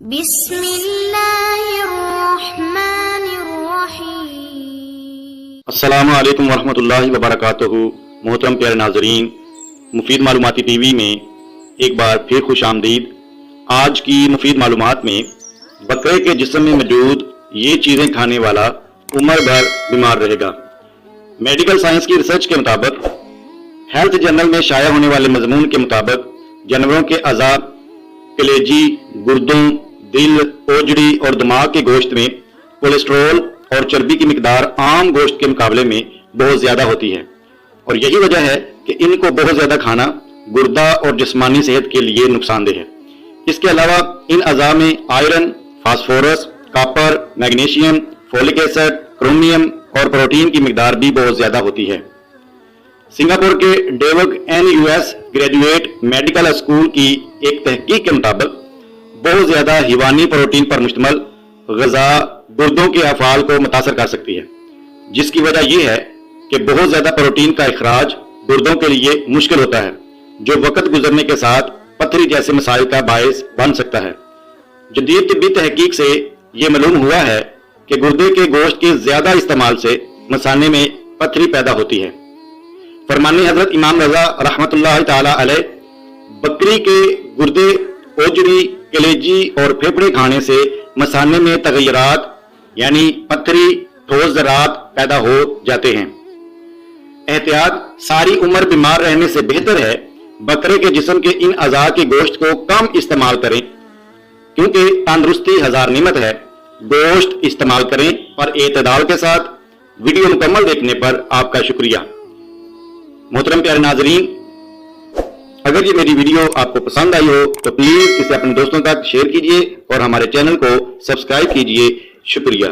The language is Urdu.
بسم اللہ الرحمن الرحیم۔ السلام علیکم ورحمۃ اللہ وبرکاتہ۔ محترم پیارے ناظرین، مفید معلوماتی ٹی وی میں ایک بار پھر خوش آمدید۔ آج کی مفید معلومات میں بکرے کے جسم میں موجود یہ چیزیں کھانے والا عمر بھر بیمار رہے گا۔ میڈیکل سائنس کی ریسرچ کے مطابق ہیلتھ جرنل میں شائع ہونے والے مضمون کے مطابق جانوروں کے اعضاء، کلیجی، گردوں، دل، اوجڑی اور دماغ کے گوشت میں کولیسٹرول اور چربی کی مقدار عام گوشت کے مقابلے میں بہت زیادہ ہوتی ہے، اور یہی وجہ ہے کہ ان کو بہت زیادہ کھانا گردہ اور جسمانی صحت کے لیے نقصان دہ ہے۔ اس کے علاوہ ان اعضاء میں iron, phosphorus, copper, magnesium, folic acid, chromium اور پروٹین کی مقدار بھی بہت زیادہ ہوتی ہے۔ سنگاپور کے duke NUS graduate medical school کی ایک تحقیق کے مطابق بہت زیادہ حیوانی پروٹین پر مشتمل غذا گردوں کے افعال کو متاثر کر سکتی ہے، جس کی وجہ یہ ہے کہ بہت زیادہ پروٹین کا اخراج گردوں کے لیے مشکل ہوتا ہے، جو وقت گزرنے کے ساتھ پتھری جیسے مسائل کا باعث بن سکتا ہے۔ جدید طبی تحقیق سے یہ معلوم ہوا ہے کہ گردے کے گوشت کے زیادہ استعمال سے مثانے میں پتھری پیدا ہوتی ہے۔ فرمان حضرت امام رضا رحمۃ اللہ تعالی علیہ، بکری کے گردے، اوجڑی، کلیجی اور پھیپھڑے کھانے سے مثانے میں تغیرات یعنی پتھری، ٹھوس ذرات پیدا ہو جاتے ہیں۔ احتیاط: ساری عمر بیمار رہنے سے بہتر ہے بکرے کے جسم کے ان اعضاء کے گوشت کو کم استعمال کریں، کیونکہ تندرستی ہزار نعمت ہے۔ گوشت استعمال کریں پر اعتدال کے ساتھ۔ ویڈیو مکمل دیکھنے پر آپ کا شکریہ۔ محترم پیارے ناظرین، اگر یہ میری ویڈیو آپ کو پسند آئی ہو تو پلیز اسے اپنے دوستوں تک شیئر کیجئے اور ہمارے چینل کو سبسکرائب کیجئے۔ شکریہ۔